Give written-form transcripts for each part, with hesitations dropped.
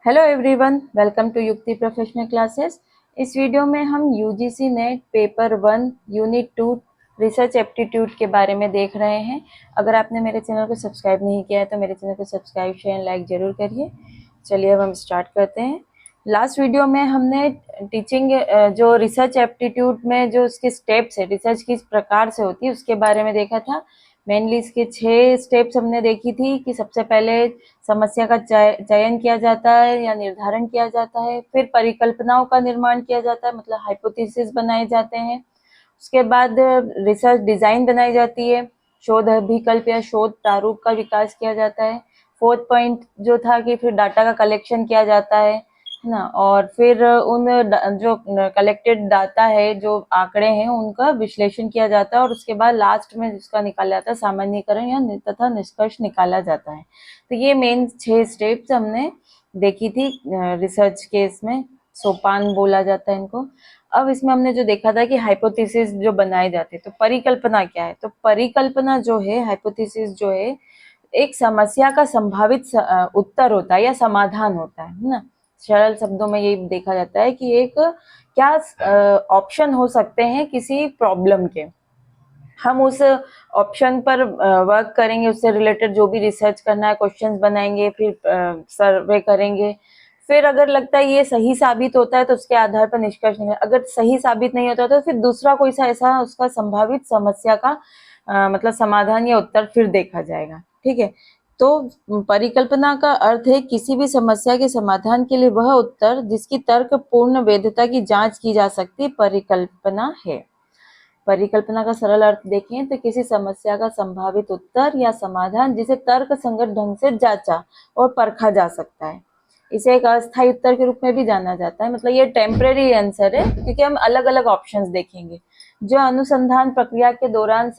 Hello everyone, welcome to युक्ति professional classes. इस video में हम UGC net paper 1 unit 2 research aptitude के बारे में देख रहे हैं। अगर आपने मेरे चैनल को सब्सक्राइब नहीं किया है तो मेरे चैनल को सब्सक्राइब शेयर लाइक ज़रूर करिए। चलिए अब हम स्टार्ट करते हैं। लास्ट वीडियो में हमने टीचिंग जो रिसर्च एप्टीट्यूड में जो उसके स्टेप्स है, रिसर्च किस प्रकार से होती है उसके बारे में देखा था। मेनली इसके 6 स्टेप्स हमने देखी थी कि सबसे पहले समस्या का चयन किया जाता है या निर्धारण किया जाता है, फिर परिकल्पनाओं का निर्माण किया जाता है, मतलब हाइपोथेसिस बनाए जाते हैं। उसके बाद रिसर्च डिजाइन बनाई जाती है, शोध अभिकल्प या शोध प्रारूप का विकास किया जाता है। फोर्थ पॉइंट जो था कि फिर डाटा का कलेक्शन किया जाता है ना, और फिर उन जो कलेक्टेड डाटा है, जो आंकड़े हैं, उनका विश्लेषण किया जाता है और उसके बाद लास्ट में जिसका निकाला जाता है सामान्यीकरण या तथा निष्कर्ष निकाला जाता है। तो ये मेन 6 स्टेप्स हमने देखी थी रिसर्च के, इसमें सोपान बोला जाता है इनको। अब इसमें हमने जो देखा था कि हाइपोथेसिस जो बनाए जाते हैं, तो परिकल्पना क्या है? तो परिकल्पना जो है, हाइपोथेसिस जो है, एक समस्या का संभावित उत्तर होता है या समाधान होता है ना। सरल शब्दों में ये देखा जाता है कि एक क्या ऑप्शन हो सकते हैं किसी प्रॉब्लम के, हम उस ऑप्शन पर वर्क करेंगे, उससे रिलेटेड जो भी रिसर्च करना है, क्वेश्चंस बनाएंगे, फिर सर्वे करेंगे, फिर अगर लगता है ये सही साबित होता है तो उसके आधार पर निष्कर्ष निकालें। अगर सही साबित नहीं होता तो फिर दूसरा कोई सा ऐसा उसका संभावित समस्या का मतलब समाधान या उत्तर फिर देखा जाएगा। ठीक है, तो परिकल्पना का अर्थ है किसी भी समस्या के समाधान के लिए वह उत्तर जिसकी तर्कपूर्ण वैधता की जांच की जा सकती परिकल्पना है। परिकल्पना का सरल अर्थ देखें तो किसी समस्या का संभावित उत्तर या समाधान जिसे तर्क संगत ढंग से जांचा और परखा जा सकता है। इसे एक अस्थायी उत्तर के रूप में भी जाना जाता है, मतलब ये टेम्परेरी आंसर है क्योंकि हम अलग अलग ऑप्शंस देखेंगे जो अनुसंधान प्रक्रिया के दौरान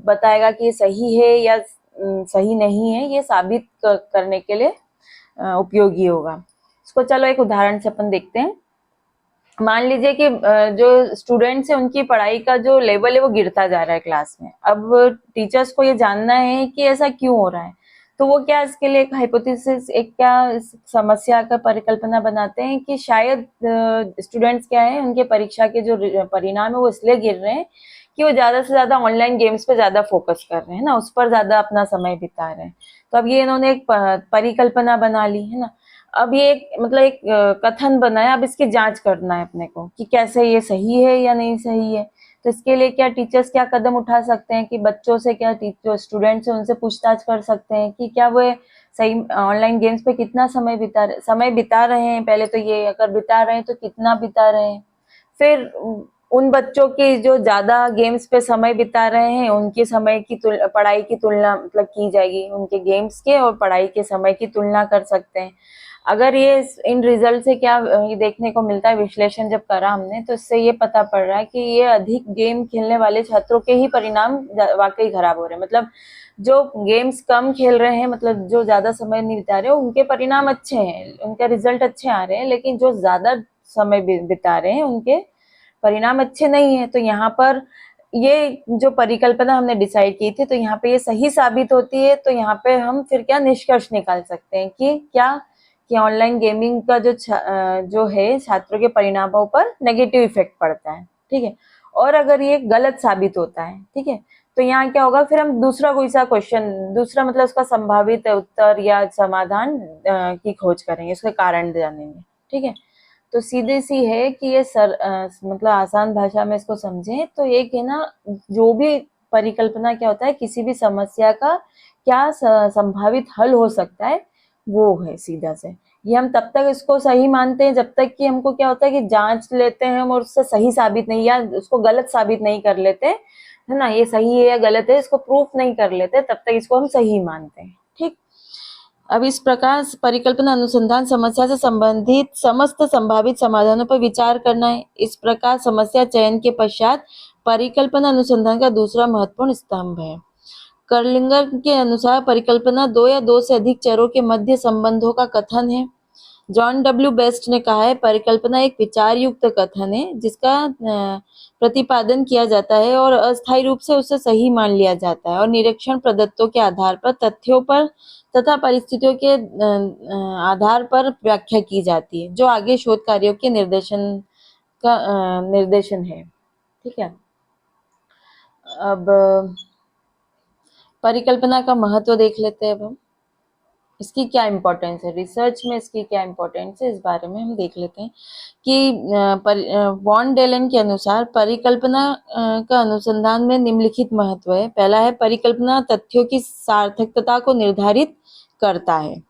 बताएगा कि ये सही है या सही नहीं है, ये साबित करने के लिए उपयोगी होगा। इसको चलो एक उदाहरण से अपन देखते हैं। मान लीजिए कि जो स्टूडेंट्स है उनकी पढ़ाई का जो लेवल है वो गिरता जा रहा है क्लास में। अब टीचर्स को ये जानना है कि ऐसा क्यों हो रहा है, तो वो क्या इसके लिए एक हाइपोथेसिस, एक क्या समस्या का परिकल्पना बनाते हैं कि शायद स्टूडेंट्स क्या है, उनके परीक्षा के जो परिणाम है वो इसलिए गिर रहे हैं कि वो ज्यादा से ज्यादा ऑनलाइन गेम्स पे ज्यादा फोकस कर रहे हैं ना, उस पर ज्यादा अपना समय बिता रहे हैं। तो अब ये इन्होंने एक परिकल्पना बना ली है ना। अब ये मतलब एक कथन बनाया, अब इसकी जांच करना है अपने को कि कैसे ये सही है या नहीं सही है। तो इसके लिए क्या टीचर्स क्या कदम उठा सकते हैं कि बच्चों से, क्या जो स्टूडेंट्स हैं उनसे पूछताछ कर सकते हैं कि क्या वो सही ऑनलाइन गेम्स पे कितना समय बिता रहे हैं। पहले तो ये अगर बिता रहे हैं तो कितना बिता रहे हैं। फिर उन बच्चों की जो ज्यादा गेम्स पे समय बिता रहे हैं उनके समय की पढ़ाई की तुलना मतलब की जाएगी, उनके गेम्स के और पढ़ाई के समय की तुलना कर सकते हैं। अगर ये इन रिजल्ट से क्या ये देखने को मिलता है, विश्लेषण जब करा हमने तो इससे ये पता पड़ रहा है कि ये अधिक गेम खेलने वाले छात्रों के ही परिणाम वाकई खराब हो रहे हैं। मतलब जो गेम्स कम खेल रहे हैं, मतलब जो ज्यादा समय नहीं बिता रहे, उनके परिणाम अच्छे हैं, उनके रिजल्ट अच्छे आ रहे हैं, लेकिन जो ज्यादा समय बिता रहे हैं उनके परिणाम अच्छे नहीं है। तो यहाँ पर ये जो परिकल्पना हमने डिसाइड की थी, तो यहाँ पे ये सही साबित होती है। तो यहाँ पे हम फिर क्या निष्कर्ष निकाल सकते हैं कि क्या कि ऑनलाइन गेमिंग का जो है छात्रों के परिणामों पर नेगेटिव इफेक्ट पड़ता है। ठीक है, और अगर ये गलत साबित होता है, ठीक है, तो यहाँ क्या होगा, फिर हम दूसरा कोई सा क्वेश्चन, दूसरा मतलब उसका संभावित उत्तर या समाधान की खोज करेंगे, उसके कारण जानेंगे। ठीक है, तो सीधी सी है कि ये मतलब आसान भाषा में इसको समझें तो एक है ना, जो भी परिकल्पना क्या होता है, किसी भी समस्या का क्या संभावित हल हो सकता है, वो है सीधा से। ये हम तब तक इसको सही मानते हैं जब तक कि हमको क्या होता है कि जांच लेते हैं हम और उससे सही साबित नहीं या उसको गलत साबित नहीं कर लेते है ना, ये सही है या गलत है इसको प्रूफ नहीं कर लेते, तब तक इसको हम सही मानते हैं। ठीक, अब इस प्रकार परिकल्पना अनुसंधान समस्या से संबंधित समस्त संभावित समाधानों पर विचार करना है। इस प्रकार समस्या चयन के पश्चात परिकल्पना अनुसंधान का दूसरा महत्वपूर्ण स्तंभ है। कर्लिंगर के अनुसार परिकल्पना दो या दो से अधिक चरों के मध्य संबंधों का कथन है जॉन डब्ल्यू बेस्ट ने कहा है, परिकल्पना एक विचार युक्त कथन है जिसका प्रतिपादन किया जाता है और अस्थायी रूप से उसे सही मान लिया जाता है और निरीक्षण प्रदत्तों के आधार पर, तथ्यों पर तथा परिस्थितियों के आधार पर व्याख्या की जाती है, जो आगे शोध कार्यों के निर्देशन है। ठीक है। अब परिकल्पना का महत्व देख लेते हैं। अब हम इसकी क्या इम्पोर्टेंस है, रिसर्च में इसकी क्या इम्पोर्टेंस है, इस बारे में हम देख लेते हैं कि वॉन डेलन के अनुसार परिकल्पना का अनुसंधान में निम्नलिखित महत्व है। पहला है, परिकल्पना तथ्यों की सार्थकता को निर्धारित करता है।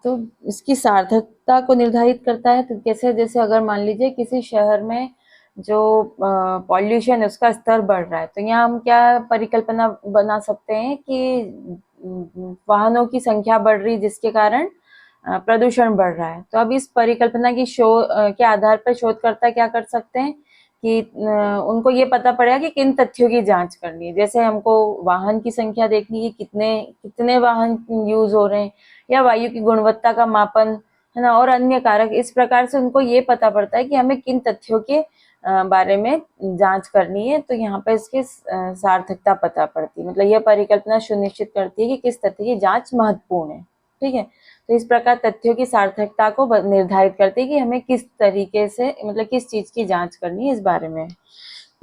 तो इसकी सार्थकता को निर्धारित करता है तो कैसे, जैसे अगर मान लीजिए किसी शहर में जो पॉल्यूशन है उसका स्तर बढ़ रहा है, तो यहाँ हम क्या परिकल्पना बना सकते हैं कि वाहनों की संख्या बढ़ रही जिसके कारण प्रदूषण बढ़ रहा है। तो अब इस परिकल्पना की के आधार पर शोधकर्ता क्या कर सकते हैं कि उनको ये पता पड़ेगा कि किन तथ्यों की जांच करनी है। जैसे हमको वाहन की संख्या देखनी है, कितने कितने वाहन यूज हो रहे हैं, या वायु की गुणवत्ता का मापन है ना, और अन्य कारक। इस प्रकार से उनको ये पता पड़ता है कि हमें किन तथ्यों के बारे में जांच करनी है। तो यहाँ पर इसकी सार्थकता पता पड़ती है, मतलब यह परिकल्पना सुनिश्चित करती है कि किस तथ्य की जांच महत्वपूर्ण है। ठीक है। तो इस प्रकार तथ्यों की सार्थकता को निर्धारित करती है कि हमें किस तरीके से, मतलब किस चीज की जांच करनी है, इस बारे में।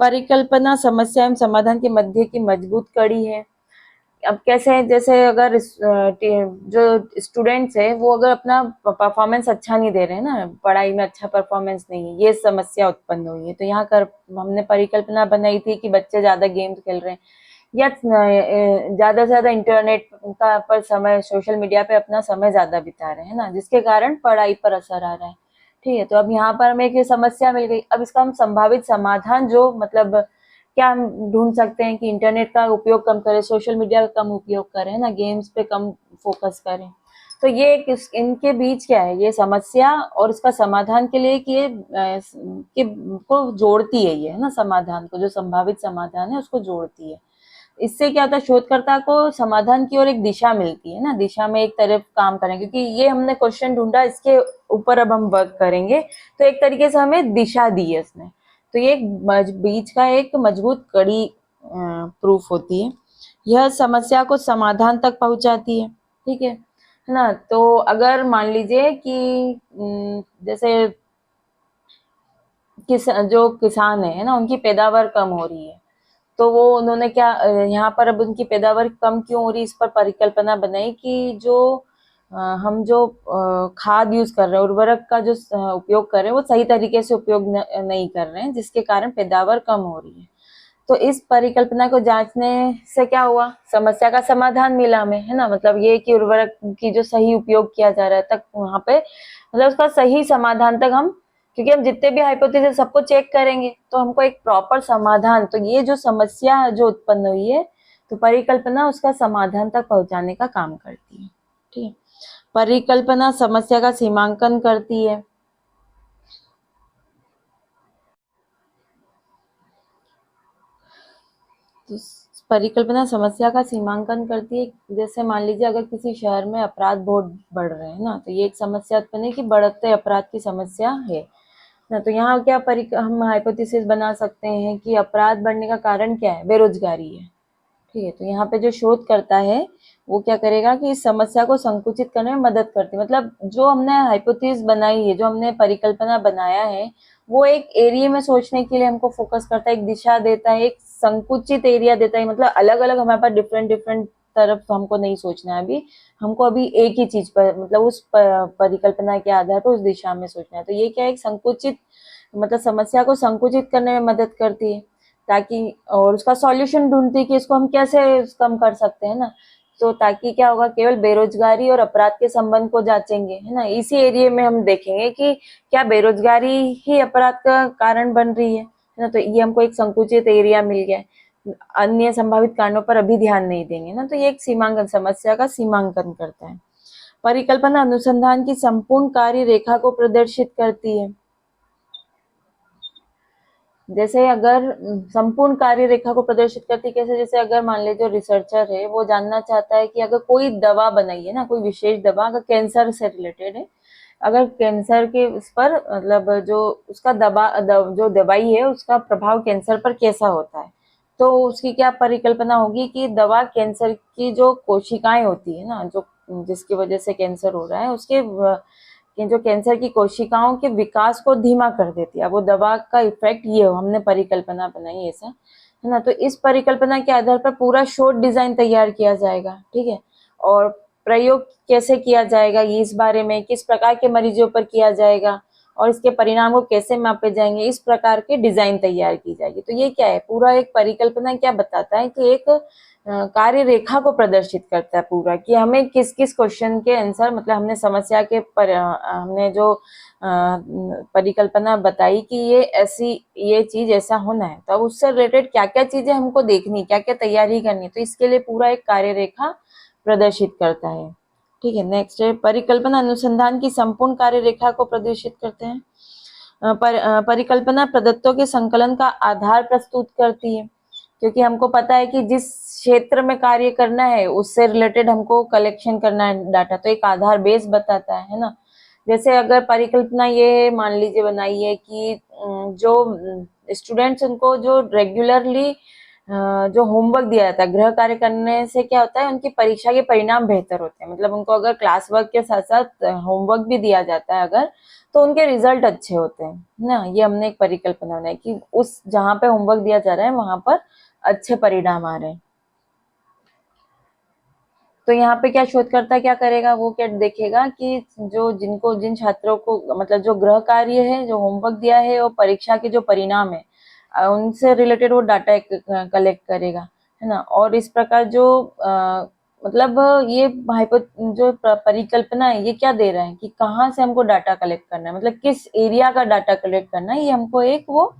परिकल्पना समस्या एवं समाधान के मध्य की मजबूत कड़ी है। अब कैसे है, जैसे अगर जो स्टूडेंट्स है वो अगर अपना परफॉर्मेंस अच्छा नहीं दे रहे हैं ना, पढ़ाई में अच्छा परफॉर्मेंस नहीं है, ये समस्या उत्पन्न हुई है। तो यहाँ कर हमने परिकल्पना बनाई थी कि बच्चे ज्यादा गेम्स खेल रहे हैं या ज्यादा से ज्यादा इंटरनेट का पर समय, सोशल मीडिया पे अपना समय ज्यादा बिता रहे हैं ना, जिसके कारण पढ़ाई पर असर आ रहा है। ठीक है। तो अब यहाँ पर हमें एक समस्या मिल गई। अब इसका हम संभावित समाधान, जो मतलब क्या हम ढूंढ सकते हैं कि इंटरनेट का उपयोग कम करें, सोशल मीडिया का कम उपयोग करें ना, गेम्स पे कम फोकस करें। तो ये इनके बीच क्या है, ये समस्या और इसका समाधान के लिए कि ये को जोड़ती है, ये है ना, समाधान को, जो संभावित समाधान है उसको जोड़ती है। इससे क्या होता है, शोधकर्ता को समाधान की ओर एक दिशा मिलती है ना, दिशा में एक तरफ काम करें, क्योंकि ये हमने क्वेश्चन ढूंढा, इसके ऊपर अब हम वर्क करेंगे, तो एक तरीके से हमें दिशा दी है इसने। तो ये बीच का एक मजबूत कड़ी प्रूफ होती है। यह समस्या को समाधान तक पहुंचाती है। ठीक है ना। तो अगर मान लीजिए कि जैसे जो किसान है ना, उनकी पैदावार कम हो रही है, तो वो उन्होंने क्या यहाँ पर अब उनकी पैदावार कम क्यों हो रही, इस पर परिकल्पना बनाई कि जो हम जो खाद यूज कर रहे हैं, उर्वरक का जो उपयोग कर रहे हैं, वो सही तरीके से उपयोग नहीं कर रहे हैं, जिसके कारण पैदावार कम हो रही है। तो इस परिकल्पना को जांचने से क्या हुआ, समस्या का समाधान मिला हमें, है ना। मतलब ये कि उर्वरक की जो सही उपयोग किया जा रहा है तक वहां पे, मतलब उसका सही समाधान तक हम, क्योंकि हम जितने भी हाइपोथेसिस सबको चेक करेंगे तो हमको एक प्रॉपर समाधान, तो ये जो समस्या जो उत्पन्न हुई है, तो परिकल्पना उसका समाधान तक पहुंचाने का काम करती है। ठीक है। परिकल्पना समस्या का सीमांकन करती है। तो परिकल्पना समस्या का सीमांकन करती है। जैसे मान लीजिए अगर किसी शहर में अपराध बहुत बढ़ रहे हैं ना, तो ये एक समस्या उत्पन्न है कि बढ़ते अपराध की समस्या है ना। तो यहाँ क्या हम हाइपोथेसिस बना सकते हैं कि अपराध बढ़ने का कारण क्या है, बेरोजगारी है। ठीक है। तो यहाँ पे जो शोध करता है वो क्या करेगा कि इस समस्या को संकुचित करने में मदद करती है। मतलब जो हमने हाइपोथेसिस बनाई है, जो हमने परिकल्पना बनाया है, वो एक एरिया में सोचने के लिए हमको फोकस करता है, एक दिशा देता है, एक संकुचित एरिया देता है। मतलब अलग अलग हमारे पास डिफरेंट डिफरेंट तरफ तो हमको नहीं सोचना है अभी, हमको अभी एक ही चीज पर, मतलब उस परिकल्पना के आधार पर उस दिशा में सोचना है। तो ये क्या है, एक संकुचित, मतलब समस्या को संकुचित करने में मदद करती है, ताकि, और उसका सॉल्यूशन ढूंढती है कि इसको हम कैसे कम कर सकते हैं ना। तो ताकि क्या होगा, केवल बेरोजगारी और अपराध के संबंध को जांचेंगे, है ना। इसी एरिया में हम देखेंगे कि क्या बेरोजगारी ही अपराध का कारण बन रही है ना। तो ये हमको एक संकुचित एरिया मिल गया है, अन्य संभावित कारणों पर अभी ध्यान नहीं देंगे ना। तो ये एक सीमांकन, समस्या का सीमांकन करता है। परिकल्पना अनुसंधान की संपूर्ण कार्य रेखा को प्रदर्शित करती है। जैसे अगर संपूर्ण कार्य रेखा को प्रदर्शित करती कैसे, जैसे अगर मान लीजिए जो रिसर्चर है वो जानना चाहता है कि अगर कोई दवा बनाई है ना, कोई विशेष दवा अगर कैंसर से रिलेटेड है, अगर कैंसर के उस पर मतलब जो उसका जो दवाई है उसका प्रभाव कैंसर पर कैसा होता है, तो उसकी क्या परिकल्पना होगी कि दवा कैंसर की जो कोशिकाएं होती है ना, जो जिसकी वजह से कैंसर हो रहा है उसके कि जो कैंसर की कोशिकाओं के विकास को धीमा कर देती है। अब वो दवा का इफेक्ट ये हो, हमने परिकल्पना बनाई ऐसा, है ना। तो इस परिकल्पना के आधार पर पूरा शोध डिजाइन तैयार किया जाएगा, ठीक है। और प्रयोग कैसे किया जाएगा, ये इस बारे में किस प्रकार के मरीजों पर किया जाएगा और इसके परिणाम को कैसे मापे जाएंगे, इस प्रकार की डिजाइन तैयार की जाएगी। तो ये क्या है, पूरा एक परिकल्पना क्या बताता है कि एक कार्य रेखा को प्रदर्शित करता है पूरा, कि हमें किस किस क्वेश्चन के आंसर, मतलब हमने समस्या के हमने जो परिकल्पना बताई कि ये चीज ऐसा होना है, तो अब उससे रिलेटेड क्या क्या चीजें हमको देखनी, क्या क्या तैयारी करनी, तो इसके लिए पूरा एक कार्य रेखा प्रदर्शित करता है, ठीक है। नेक्स्ट है परिकल्पना अनुसंधान की संपूर्ण कार्य रेखा को प्रदर्शित करते हैं। परिकल्पना प्रदत्तों के संकलन का आधार प्रस्तुत करती है, क्योंकि हमको पता है कि जिस क्षेत्र में कार्य करना है उससे रिलेटेड हमको कलेक्शन करना है डाटा, तो एक आधार बेस बताता है ना। जैसे अगर परिकल्पना ये मान लीजिए बनाई है कि जो स्टूडेंट्स उनको जो रेगुलरली जो होमवर्क दिया जाता है, गृह कार्य करने से क्या होता है, उनकी परीक्षा के परिणाम बेहतर होते हैं। मतलब उनको अगर क्लास वर्क के साथ साथ होमवर्क भी दिया जाता है अगर, तो उनके रिजल्ट अच्छे होते हैं ना। ये हमने एक परिकल्पना बनाई कि उस जहाँ पे होमवर्क दिया जा रहा है वहां पर अच्छे परिणाम आ रहे हैं। तो यहाँ पे क्या शोधकर्ता क्या करेगा, वो क्या देखेगा कि जिन छात्रों को मतलब जो गृह कार्य है, जो होमवर्क दिया है और परीक्षा के जो परिणाम है उनसे रिलेटेड वो डाटा कलेक्ट करेगा, है ना। और इस प्रकार जो मतलब ये जो परिकल्पना है ये क्या दे रहा है कि कहाँ से हमको डाटा कलेक्ट करना है, मतलब किस एरिया का डाटा कलेक्ट करना है, ये हमको एक वो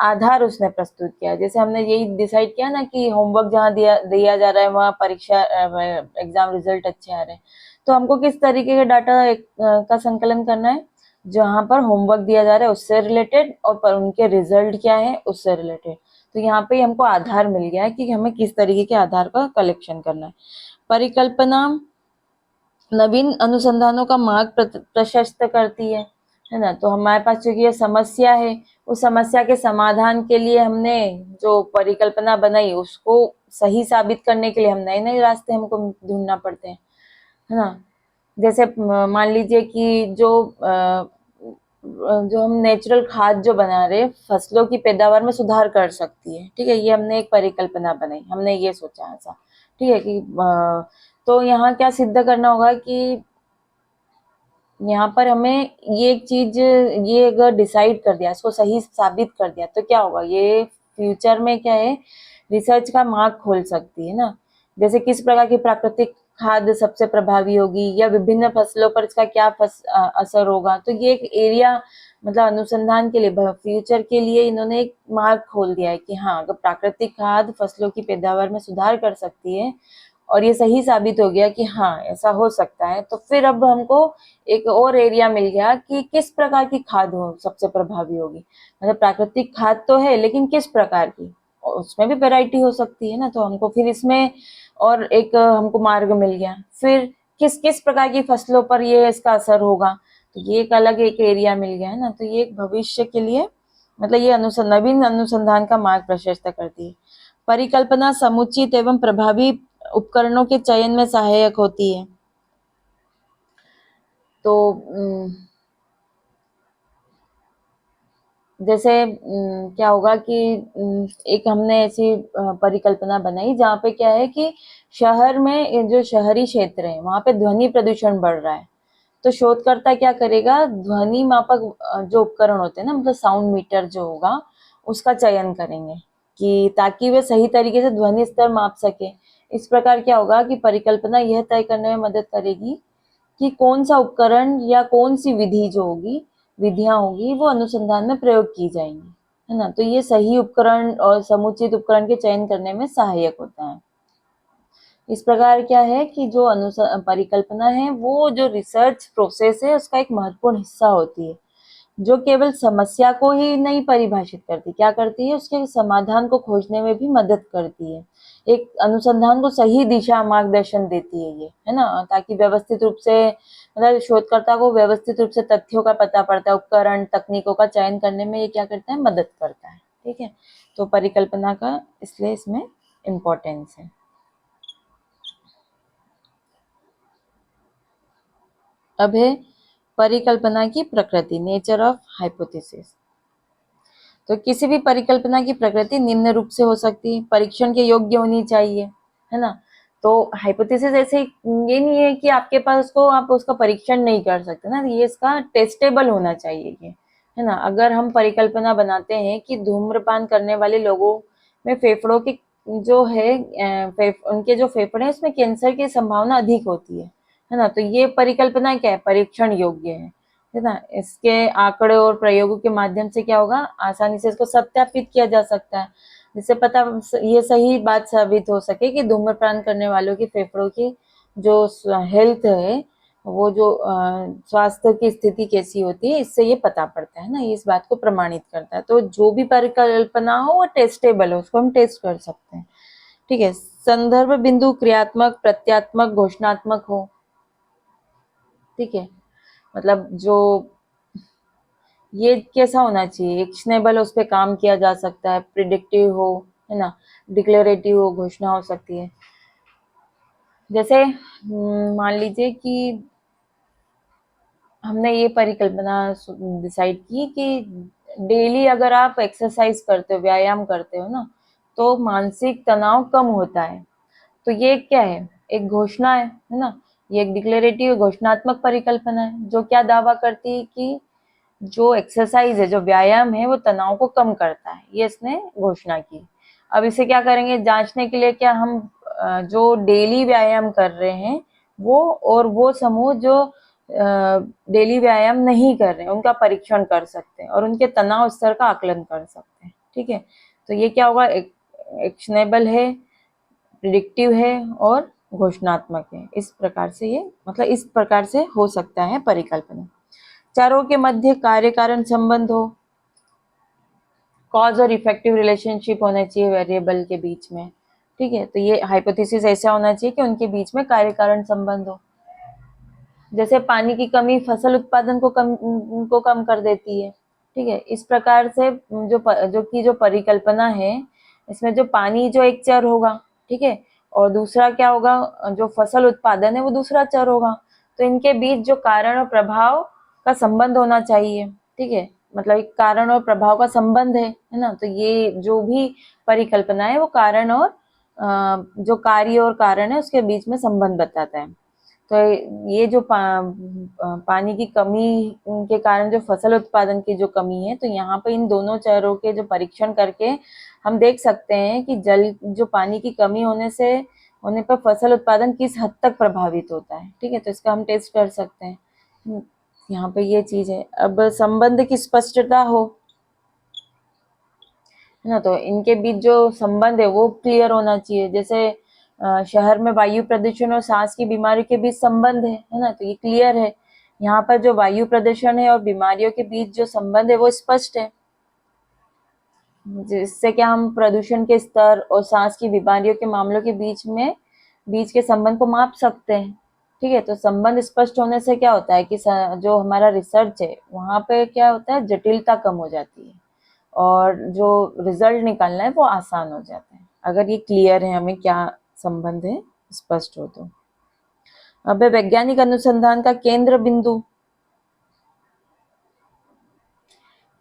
आधार उसने प्रस्तुत किया। जैसे हमने यही डिसाइड किया ना कि होमवर्क जहाँ दिया जा रहा है वहाँ परीक्षा एग्जाम रिजल्ट अच्छे आ रहे हैं, तो हमको किस तरीके के डाटा का संकलन करना है, जहाँ पर होमवर्क दिया जा रहा है उससे रिलेटेड और पर उनके रिजल्ट क्या है उससे रिलेटेड। तो यहाँ पे हमको आधार मिल गया है कि हमें किस तरीके के आधार का कलेक्शन करना है। परिकल्पना नवीन अनुसंधानों का मार्ग प्रशस्त करती है ना। तो हमारे पास चूंकि ये समस्या है, उस समस्या के समाधान के लिए हमने जो परिकल्पना बनाई उसको सही साबित करने के लिए हम नए नए रास्ते हमको ढूंढना पड़ते हैं, है ना। जैसे मान लीजिए कि जो हम नेचुरल खाद जो बना रहे फसलों की पैदावार में सुधार कर सकती है, ठीक है। ये हमने एक परिकल्पना बनाई, हमने ये सोचा ऐसा, ठीक है कि तो यहाँ क्या सिद्ध करना होगा कि यहाँ पर हमें ये एक चीज, ये अगर डिसाइड कर दिया, इसको सही साबित कर दिया, तो क्या होगा, ये फ्यूचर में क्या है, रिसर्च का मार्ग खोल सकती है ना। जैसे किस प्रकार की प्राकृतिक खाद सबसे प्रभावी होगी या विभिन्न फसलों पर इसका क्या असर होगा, तो ये एक एरिया मतलब अनुसंधान के लिए फ्यूचर के लिए इन्होंने एक मार्ग खोल दिया है कि हाँ अगर प्राकृतिक खाद फसलों की पैदावार में सुधार कर सकती है और ये सही साबित हो गया कि हाँ ऐसा हो सकता है, तो फिर अब हमको एक और एरिया मिल गया कि किस प्रकार की खाद हो सबसे प्रभावी होगी। मतलब प्राकृतिक खाद तो है लेकिन किस प्रकार की, उसमें भी वैरायटी हो सकती है ना। तो हमको फिर इसमें और एक हमको मार्ग मिल गया, फिर किस किस प्रकार की फसलों पर ये इसका असर होगा, तो ये एक अलग एक एरिया मिल गया है ना। तो ये एक भविष्य के लिए मतलब ये नवीन अनुसंधान का मार्ग प्रशस्त करती है। परिकल्पना समुचित एवं प्रभावी उपकरणों के चयन में सहायक होती है। तो जैसे क्या होगा कि एक हमने ऐसी परिकल्पना बनाई जहाँ पे क्या है कि शहर में जो शहरी क्षेत्र है वहां पे ध्वनि प्रदूषण बढ़ रहा है, तो शोधकर्ता क्या करेगा, ध्वनि मापक जो उपकरण होते हैं ना, मतलब साउंड मीटर जो होगा उसका चयन करेंगे कि ताकि वे सही तरीके से ध्वनि स्तर माप सके। इस प्रकार क्या होगा कि परिकल्पना यह तय करने में मदद करेगी कि कौन सा उपकरण या कौन सी विधि जो होगी, विधियां होगी वो अनुसंधान में प्रयोग की जाएंगी, है ना। तो ये सही उपकरण और समुचित उपकरण के चयन करने में सहायक होता है। इस प्रकार क्या है कि जो परिकल्पना है वो जो रिसर्च प्रोसेस है उसका एक महत्वपूर्ण हिस्सा होती है। जो केवल समस्या को ही नहीं परिभाषित करती, क्या करती है, उसके समाधान को खोजने में भी मदद करती है। एक अनुसंधान को सही दिशा मार्गदर्शन देती है ये, है ना, ताकि व्यवस्थित रूप से, मतलब शोधकर्ता को व्यवस्थित रूप से तथ्यों का पता पड़ता है, उपकरण तकनीकों का चयन करने में ये क्या करता है, मदद करता है। ठीक है, तो परिकल्पना का इसलिए इसमें इम्पोर्टेंस है। अब है परिकल्पना की प्रकृति, नेचर ऑफ हाइपोथेसिस। तो किसी भी परिकल्पना की प्रकृति निम्न रूप से हो सकती है, परीक्षण के योग्य होनी चाहिए, है ना। तो हाइपोथेसिस ऐसे ये नहीं है कि आपके पास उसको, आप उसका परीक्षण नहीं कर सकते ना, ये इसका टेस्टेबल होना चाहिए ये, है ना। अगर हम परिकल्पना बनाते हैं कि धूम्रपान करने वाले लोगों में फेफड़ों की जो है उनके जो फेफड़े हैं उसमें कैंसर की संभावना अधिक होती है ना, तो ये परिकल्पना क्या है, परीक्षण योग्य है ना। इसके आंकड़े और प्रयोगों के माध्यम से क्या होगा, आसानी से इसको सत्यापित किया जा सकता है, जिससे पता ये सही बात साबित हो सके कि धूम्रपान करने वालों की फेफड़ों की जो हेल्थ है, वो जो स्वास्थ्य की स्थिति कैसी होती है, इससे ये पता पड़ता है ना, ये इस बात को प्रमाणित करता है। तो जो भी परिकल्पना हो वो टेस्टेबल हो, उसको हम टेस्ट कर सकते हैं। ठीक है, संदर्भ बिंदु क्रियात्मक, प्रत्यात्मक, घोषणात्मक हो। ठीक है, मतलब जो ये कैसा होना चाहिए, एक्शनेबल, उस पर काम किया जा सकता है, प्रिडिक्टिव हो, है ना, डिक्लेरेटिव हो, घोषणा हो सकती है। जैसे मान लीजिए कि हमने ये परिकल्पना डिसाइड की कि डेली अगर आप एक्सरसाइज करते हो, व्यायाम करते हो ना, तो मानसिक तनाव कम होता है। तो ये क्या है, एक घोषणा है ना, ये एक डिक्लेरेटिव घोषणात्मक परिकल्पना है, जो क्या दावा करती है कि जो एक्सरसाइज है, जो व्यायाम है, वो तनाव को कम करता है, ये इसने घोषणा की। अब इसे क्या करेंगे, जांचने के लिए क्या हम जो डेली व्यायाम कर रहे हैं वो, और वो समूह जो डेली व्यायाम नहीं कर रहे हैं, उनका परीक्षण कर सकते हैं और उनके तनाव स्तर का आकलन कर सकते हैं। ठीक है, तो ये क्या होगा, एक्शनेबल है, प्रिडिक्टिव है और घोषणात्मक है। इस प्रकार से ये, मतलब इस प्रकार से हो सकता है परिकल्पना। चारों के मध्य कार्य कारण संबंध हो, कॉज और इफेक्टिव रिलेशनशिप होना चाहिए वेरिएबल के बीच में। ठीक है, तो ये हाइपोथेसिस ऐसा होना चाहिए कि उनके बीच में कार्य कारण संबंध हो। जैसे पानी की कमी फसल उत्पादन को कम कर देती है। ठीक है, इस प्रकार से जो परिकल्पना है, इसमें जो पानी जो एक चर होगा, ठीक है, और दूसरा क्या होगा, जो फसल उत्पादन है वो दूसरा चर होगा, तो इनके बीच जो कारण और प्रभाव का संबंध होना चाहिए। ठीक है, मतलब एक कारण और प्रभाव का संबंध है ना, तो ये जो भी परिकल्पना है वो कारण और जो कार्य और कारण है उसके बीच में संबंध बताता है। तो ये जो पानी की कमी के कारण जो फसल उत्पादन की जो कमी है, तो यहाँ पे इन दोनों चरों के जो परीक्षण करके हम देख सकते हैं कि जल जो पानी की कमी होने पर फसल उत्पादन किस हद तक प्रभावित होता है। ठीक है, तो इसका हम टेस्ट कर सकते हैं। यहाँ पे ये चीज है। अब संबंध की स्पष्टता हो, है ना, तो इनके बीच जो संबंध है वो क्लियर होना चाहिए। जैसे शहर में वायु प्रदूषण और सांस की बीमारी के बीच संबंध है ना, तो ये क्लियर है। यहाँ पर जो वायु प्रदूषण है और बीमारियों के बीच जो संबंध है वो स्पष्ट है, जिससे क्या हम प्रदूषण के स्तर और सांस की बीमारियों के मामलों के बीच के संबंध को माप सकते हैं। ठीक है, तो संबंध स्पष्ट होने से क्या होता है कि जो हमारा रिसर्च है वहां पे क्या होता है, जटिलता कम हो जाती है और जो रिजल्ट निकालना है वो आसान हो जाता है, अगर ये क्लियर है हमें क्या संबंध है, स्पष्ट हो तो। अब है वैज्ञानिक अनुसंधान का केंद्र बिंदु।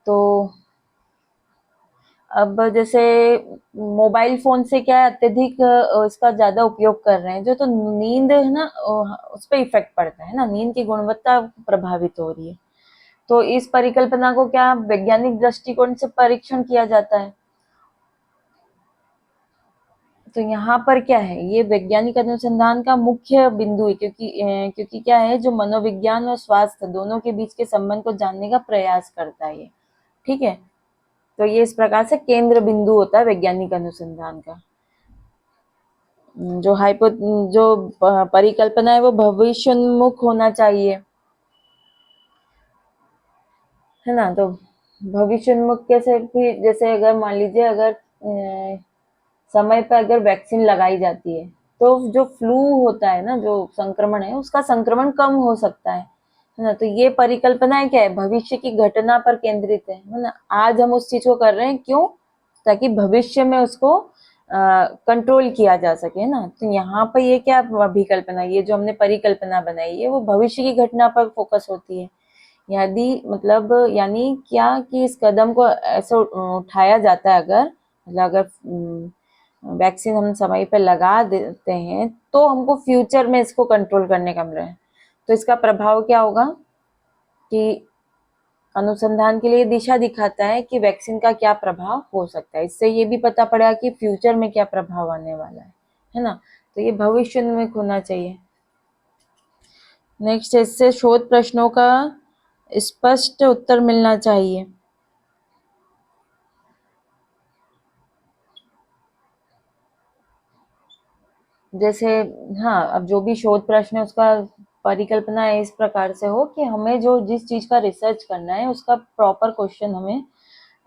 तो अब जैसे मोबाइल फोन से क्या है, अत्यधिक इसका ज्यादा उपयोग कर रहे हैं जो, तो नींद है ना, उस पर इफेक्ट पड़ता है ना, नींद की गुणवत्ता प्रभावित हो रही है। तो इस परिकल्पना को क्या वैज्ञानिक दृष्टिकोण से परीक्षण किया जाता है। तो यहाँ पर क्या है, ये वैज्ञानिक अनुसंधान का मुख्य बिंदु है, क्योंकि क्या है, जो मनोविज्ञान और स्वास्थ्य दोनों के बीच के संबंध को जानने का प्रयास करता है ये। ठीक है, तो ये इस प्रकार से केंद्र बिंदु होता है वैज्ञानिक अनुसंधान का। जो हाइपो जो परिकल्पना है वो भविष्योन्मुख होना चाहिए। है ना। तो भविष्योन्मुख कैसे भी, जैसे अगर मान लीजिए अगर समय पर अगर वैक्सीन लगाई जाती है तो जो फ्लू होता है ना, जो संक्रमण है, उसका संक्रमण कम हो सकता है ना। तो ये परिकल्पना क्या है, भविष्य की घटना पर केंद्रित है ना। आज हम उस चीज को कर रहे हैं, क्यों? ताकि भविष्य में उसको कंट्रोल किया जा सके, है ना। तो यहाँ पर ये क्या विकल्पना, ये जो हमने परिकल्पना बनाई है वो भविष्य की घटना पर फोकस होती है। यदि मतलब यानी क्या कि इस कदम को ऐसे उठाया जाता है, अगर मतलब अगर वैक्सीन हम समय पे लगा देते हैं तो हमको फ्यूचर में इसको कंट्रोल करने का मिल रहा है। तो इसका प्रभाव क्या होगा कि अनुसंधान के लिए दिशा दिखाता है कि वैक्सीन का क्या प्रभाव हो सकता है। इससे ये भी पता पड़ा कि फ्यूचर में क्या प्रभाव आने वाला है ना। तो ये भविष्य में होना चाहिए। नेक्स्ट, इससे शोध प्रश्नों का स्पष्ट उत्तर मिलना चाहिए। जैसे, हाँ, अब जो भी शोध प्रश्न है उसका परिकल्पना इस प्रकार से हो कि हमें जो जिस चीज का रिसर्च करना है उसका प्रॉपर क्वेश्चन हमें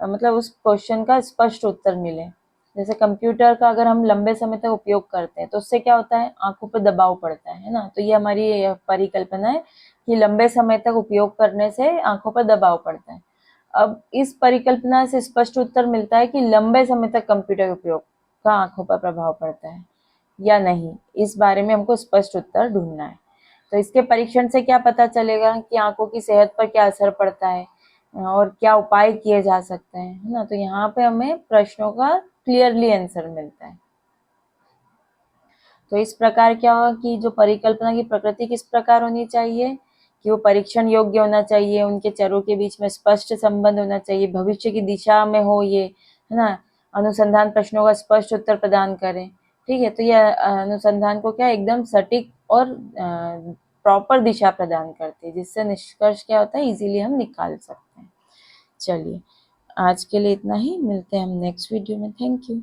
मतलब उस क्वेश्चन का स्पष्ट उत्तर मिले। जैसे कंप्यूटर का अगर हम लंबे समय तक उपयोग करते हैं तो उससे क्या होता है, आंखों पर दबाव पड़ता है ना। तो ये हमारी परिकल्पना है कि लंबे समय तक उपयोग करने से आंखों पर दबाव पड़ता है। अब इस परिकल्पना से स्पष्ट उत्तर मिलता है कि लंबे समय तक कंप्यूटर उपयोग का आंखों पर प्रभाव पड़ता है या नहीं, इस बारे में हमको स्पष्ट उत्तर ढूंढना है। तो इसके परीक्षण से क्या पता चलेगा कि आंखों की सेहत पर क्या असर पड़ता है और क्या उपाय किए जा सकते हैं, है ना। तो यहाँ पे हमें प्रश्नों का क्लियरली आंसर मिलता है। तो इस प्रकार क्या होगा कि जो परिकल्पना की प्रकृति किस प्रकार होनी चाहिए कि वो परीक्षण योग्य होना चाहिए, उनके चरों के बीच में स्पष्ट संबंध होना चाहिए, भविष्य की दिशा में हो ये, है ना। अनुसंधान प्रश्नों का स्पष्ट उत्तर प्रदान करें। ठीक है, तो यह अनुसंधान को क्या एकदम सटीक और प्रॉपर दिशा प्रदान करती है, जिससे निष्कर्ष क्या होता है इजीली हम निकाल सकते हैं। चलिए, आज के लिए इतना ही, मिलते हैं हम नेक्स्ट वीडियो में। Thank you.